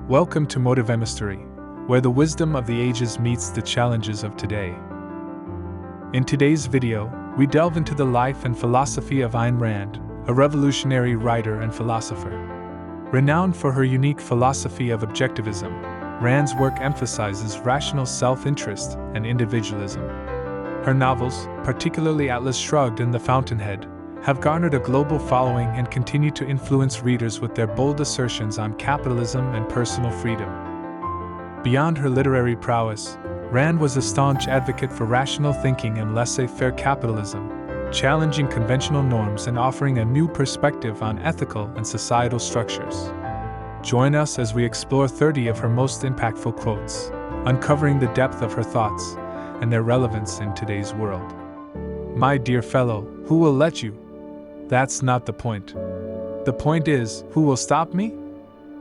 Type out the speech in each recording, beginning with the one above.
Welcome to Motivemustery, where the wisdom of the ages meets the challenges of today. In today's video, we delve into the life and philosophy of Ayn Rand, a revolutionary writer and philosopher. Renowned for her unique philosophy of objectivism, Rand's work emphasizes rational self-interest and individualism. Her novels, particularly Atlas Shrugged and The Fountainhead, have garnered a global following and continue to influence readers with their bold assertions on capitalism and personal freedom. Beyond her literary prowess, Rand was a staunch advocate for rational thinking and laissez-faire capitalism, challenging conventional norms and offering a new perspective on ethical and societal structures. Join us as we explore 30 of her most impactful quotes, uncovering the depth of her thoughts and their relevance in today's world. My dear fellow, who will let you? That's not the point. The point is, who will stop me?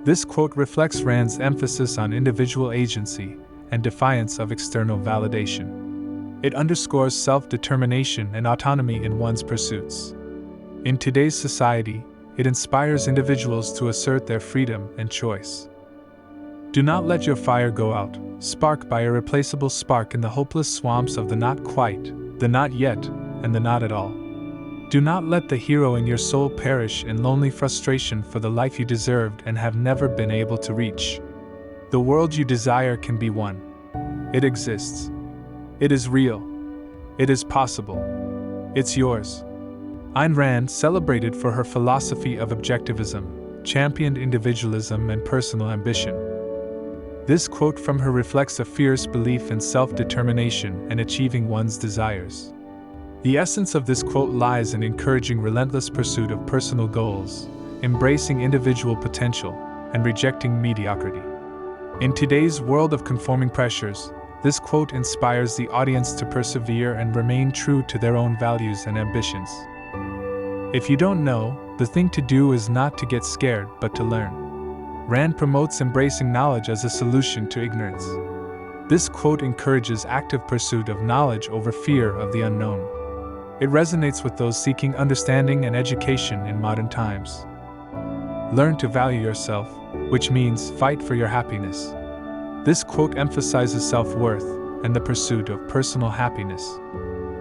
This quote reflects Rand's emphasis on individual agency and defiance of external validation. It underscores self-determination and autonomy in one's pursuits. In today's society, it inspires individuals to assert their freedom and choice. Do not let your fire go out, spark by irreplaceable spark in the hopeless swamps of the not quite, the not yet, and the not at all. Do not let the hero in your soul perish in lonely frustration for the life you deserved and have never been able to reach. The world you desire can be won. It exists. It is real. It is possible. It's yours. Ayn Rand, celebrated for her philosophy of objectivism, championed individualism and personal ambition. This quote from her reflects a fierce belief in self-determination and achieving one's desires. The essence of this quote lies in encouraging relentless pursuit of personal goals, embracing individual potential, and rejecting mediocrity. In today's world of conforming pressures, this quote inspires the audience to persevere and remain true to their own values and ambitions. If you don't know, the thing to do is not to get scared but to learn. Rand promotes embracing knowledge as a solution to ignorance. This quote encourages active pursuit of knowledge over fear of the unknown. It resonates with those seeking understanding and education in modern times. Learn to value yourself, which means fight for your happiness. This quote emphasizes self-worth and the pursuit of personal happiness.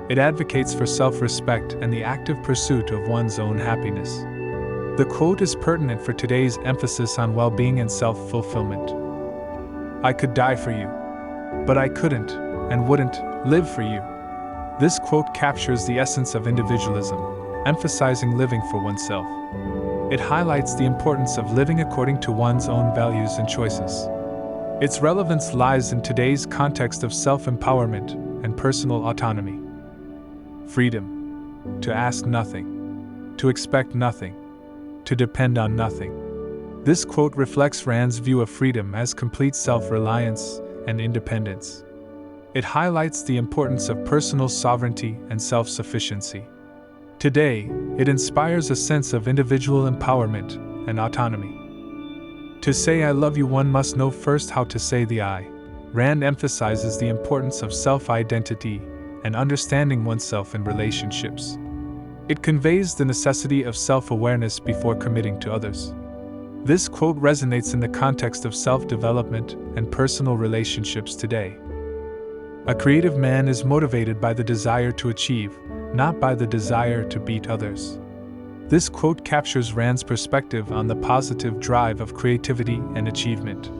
It advocates for self-respect and the active pursuit of one's own happiness. The quote is pertinent for today's emphasis on well-being and self-fulfillment. I could die for you, but I couldn't and wouldn't live for you. This quote captures the essence of individualism, emphasizing living for oneself. It highlights the importance of living according to one's own values and choices. Its relevance lies in today's context of self-empowerment and personal autonomy. Freedom. To ask nothing. To expect nothing. To depend on nothing. This quote reflects Rand's view of freedom as complete self-reliance and independence. It highlights the importance of personal sovereignty and self-sufficiency. Today, it inspires a sense of individual empowerment and autonomy. To say I love you, one must know first how to say the I. Rand emphasizes the importance of self-identity and understanding oneself in relationships. It conveys the necessity of self-awareness before committing to others. This quote resonates in the context of self-development and personal relationships today. A creative man is motivated by the desire to achieve, not by the desire to beat others. This quote captures Rand's perspective on the positive drive of creativity and achievement.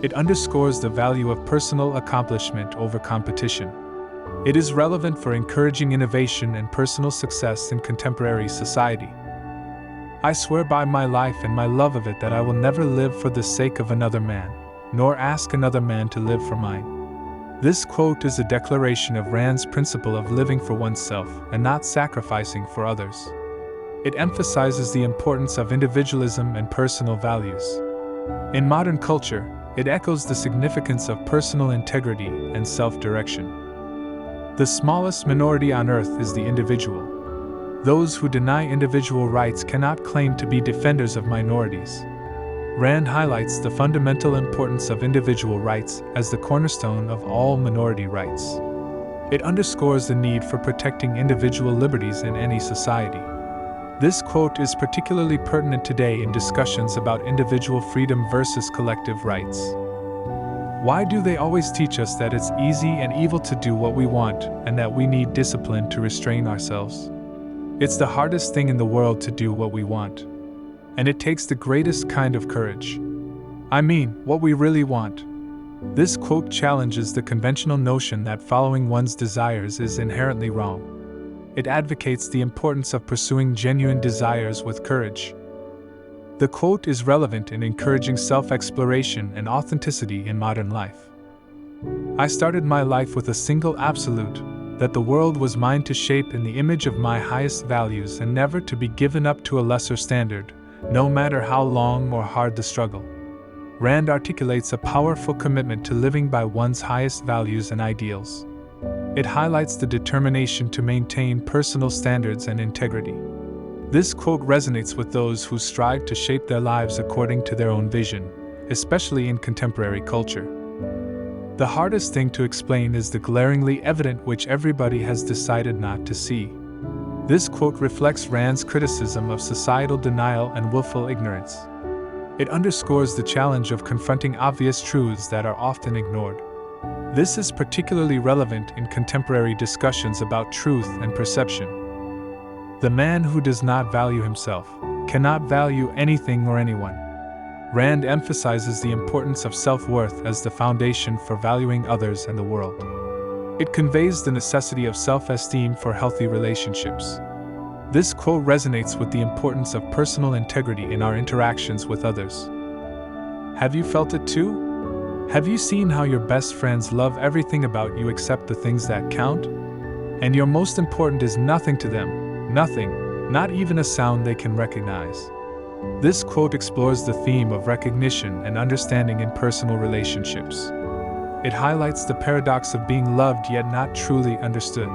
It underscores the value of personal accomplishment over competition. It is relevant for encouraging innovation and personal success in contemporary society. I swear by my life and my love of it that I will never live for the sake of another man, nor ask another man to live for mine. This quote is a declaration of Rand's principle of living for oneself and not sacrificing for others. It emphasizes the importance of individualism and personal values. In modern culture, it echoes the significance of personal integrity and self-direction. The smallest minority on earth is the individual. Those who deny individual rights cannot claim to be defenders of minorities. Rand highlights the fundamental importance of individual rights as the cornerstone of all minority rights. It underscores the need for protecting individual liberties in any society. This quote is particularly pertinent today in discussions about individual freedom versus collective rights. Why do they always teach us that it's easy and evil to do what we want and that we need discipline to restrain ourselves? It's the hardest thing in the world to do what we want. And it takes the greatest kind of courage. I mean, what we really want. This quote challenges the conventional notion that following one's desires is inherently wrong. It advocates the importance of pursuing genuine desires with courage. The quote is relevant in encouraging self-exploration and authenticity in modern life. I started my life with a single absolute, that the world was mine to shape in the image of my highest values and never to be given up to a lesser standard, no matter how long or hard the struggle. Rand articulates a powerful commitment to living by one's highest values and ideals. It highlights the determination to maintain personal standards and integrity. This quote resonates with those who strive to shape their lives according to their own vision, especially in contemporary culture. The hardest thing to explain is the glaringly evident which everybody has decided not to see. This quote reflects Rand's criticism of societal denial and willful ignorance. It underscores the challenge of confronting obvious truths that are often ignored. This is particularly relevant in contemporary discussions about truth and perception. The man who does not value himself cannot value anything or anyone. Rand emphasizes the importance of self-worth as the foundation for valuing others and the world. It conveys the necessity of self-esteem for healthy relationships. This quote resonates with the importance of personal integrity in our interactions with others. Have you felt it too? Have you seen how your best friends love everything about you except the things that count? And your most important is nothing to them, nothing, not even a sound they can recognize. This quote explores the theme of recognition and understanding in personal relationships. It highlights the paradox of being loved yet not truly understood.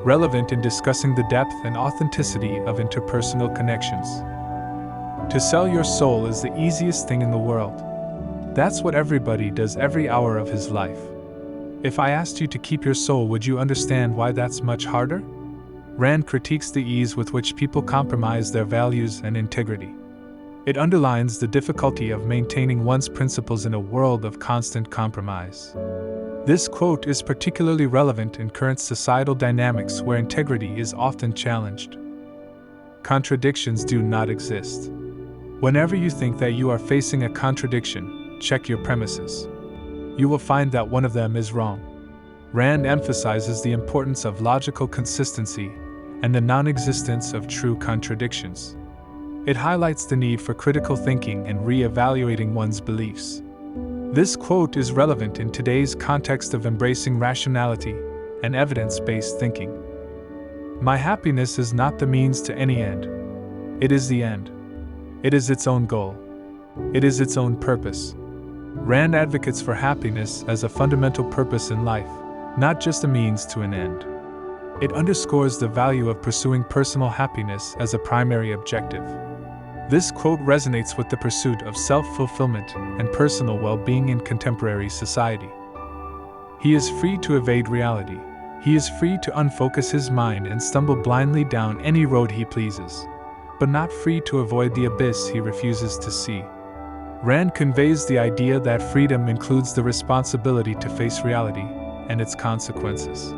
Relevant in discussing the depth and authenticity of interpersonal connections. To sell your soul is the easiest thing in the world. That's what everybody does every hour of his life. If I asked you to keep your soul, would you understand why that's much harder? Rand critiques the ease with which people compromise their values and integrity. It underlines the difficulty of maintaining one's principles in a world of constant compromise. This quote is particularly relevant in current societal dynamics where integrity is often challenged. Contradictions do not exist. Whenever you think that you are facing a contradiction, check your premises. You will find that one of them is wrong. Rand emphasizes the importance of logical consistency and the non-existence of true contradictions. It highlights the need for critical thinking and re-evaluating one's beliefs. This quote is relevant in today's context of embracing rationality and evidence-based thinking. My happiness is not the means to any end. It is the end. It is its own goal. It is its own purpose. Rand advocates for happiness as a fundamental purpose in life, not just a means to an end. It underscores the value of pursuing personal happiness as a primary objective. This quote resonates with the pursuit of self-fulfillment and personal well-being in contemporary society. He is free to evade reality. He is free to unfocus his mind and stumble blindly down any road he pleases, but not free to avoid the abyss he refuses to see. Rand conveys the idea that freedom includes the responsibility to face reality and its consequences.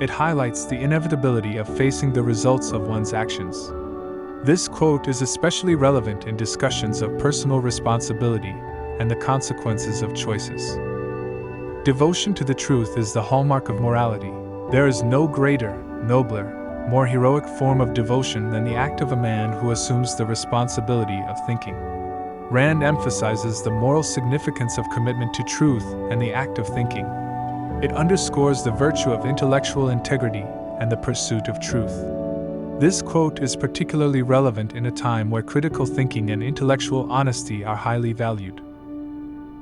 It highlights the inevitability of facing the results of one's actions. This quote is especially relevant in discussions of personal responsibility and the consequences of choices. Devotion to the truth is the hallmark of morality. There is no greater, nobler, more heroic form of devotion than the act of a man who assumes the responsibility of thinking. Rand emphasizes the moral significance of commitment to truth and the act of thinking. It underscores the virtue of intellectual integrity and the pursuit of truth. This quote is particularly relevant in a time where critical thinking and intellectual honesty are highly valued.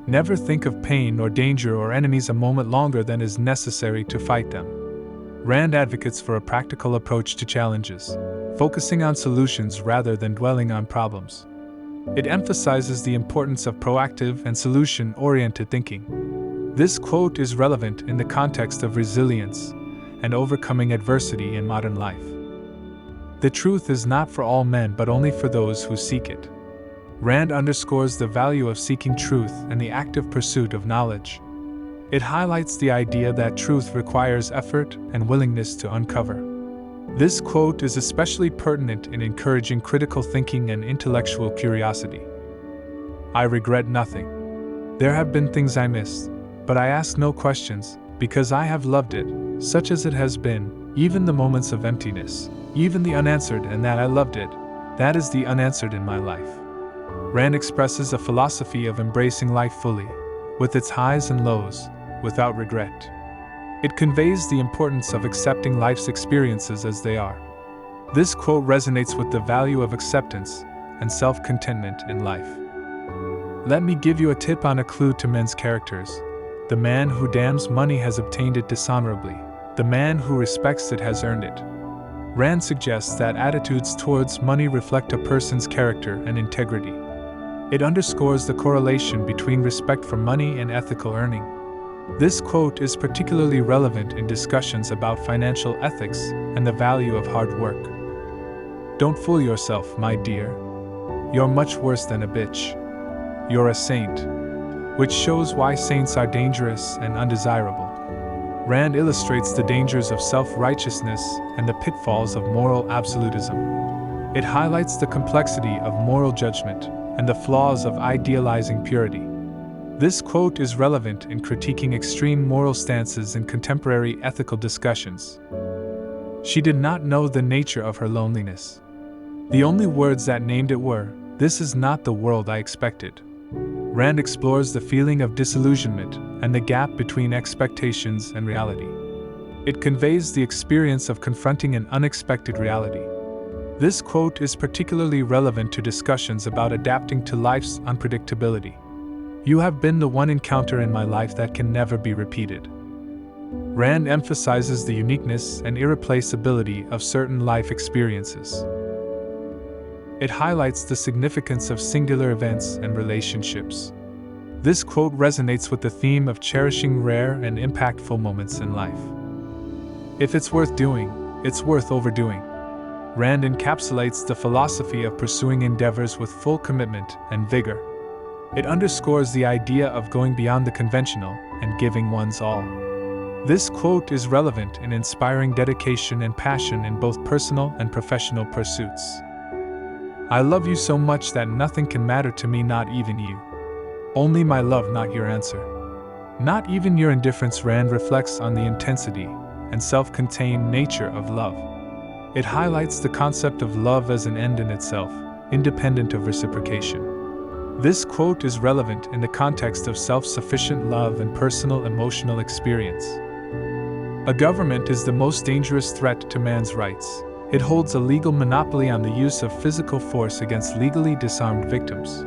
Never think of pain or danger or enemies a moment longer than is necessary to fight them. Rand advocates for a practical approach to challenges, focusing on solutions rather than dwelling on problems. It emphasizes the importance of proactive and solution-oriented thinking. This quote is relevant in the context of resilience and overcoming adversity in modern life. The truth is not for all men but only for those who seek it. Rand underscores the value of seeking truth and the active pursuit of knowledge. It highlights the idea that truth requires effort and willingness to uncover. This quote is especially pertinent in encouraging critical thinking and intellectual curiosity. I regret nothing. There have been things I missed, but I ask no questions, because I have loved it, such as it has been, even the moments of emptiness, even the unanswered, and that I loved it, that is the unanswered in my life. Rand expresses a philosophy of embracing life fully, with its highs and lows, without regret. It conveys the importance of accepting life's experiences as they are. This quote resonates with the value of acceptance and self-contentment in life. Let me give you a tip on a clue to men's characters. The man who damns money has obtained it dishonorably. The man who respects it has earned it. Rand suggests that attitudes towards money reflect a person's character and integrity. It underscores the correlation between respect for money and ethical earning. This quote is particularly relevant in discussions about financial ethics and the value of hard work. Don't fool yourself, my dear. You're much worse than a bitch. You're a saint. Which shows why saints are dangerous and undesirable. Rand illustrates the dangers of self-righteousness and the pitfalls of moral absolutism. It highlights the complexity of moral judgment and the flaws of idealizing purity. This quote is relevant in critiquing extreme moral stances in contemporary ethical discussions. She did not know the nature of her loneliness. The only words that named it were, "This is not the world I expected." Rand explores the feeling of disillusionment and the gap between expectations and reality. It conveys the experience of confronting an unexpected reality. This quote is particularly relevant to discussions about adapting to life's unpredictability. You have been the one encounter in my life that can never be repeated. Rand emphasizes the uniqueness and irreplaceability of certain life experiences. It highlights the significance of singular events and relationships. This quote resonates with the theme of cherishing rare and impactful moments in life. If it's worth doing, it's worth overdoing. Rand encapsulates the philosophy of pursuing endeavors with full commitment and vigor. It underscores the idea of going beyond the conventional and giving one's all. This quote is relevant in inspiring dedication and passion in both personal and professional pursuits. I love you so much that nothing can matter to me, not even you. Only my love, not your answer. Not even your indifference. Rand reflects on the intensity and self-contained nature of love. It highlights the concept of love as an end in itself, independent of reciprocation. This quote is relevant in the context of self-sufficient love and personal emotional experience. A government is the most dangerous threat to man's rights. It holds a legal monopoly on the use of physical force against legally disarmed victims.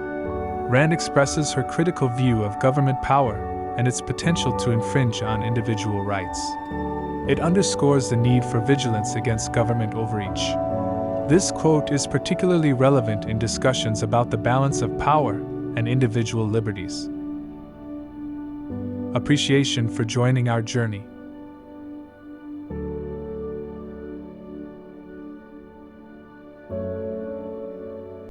Rand expresses her critical view of government power and its potential to infringe on individual rights. It underscores the need for vigilance against government overreach. This quote is particularly relevant in discussions about the balance of power and individual liberties. Appreciation for joining our journey.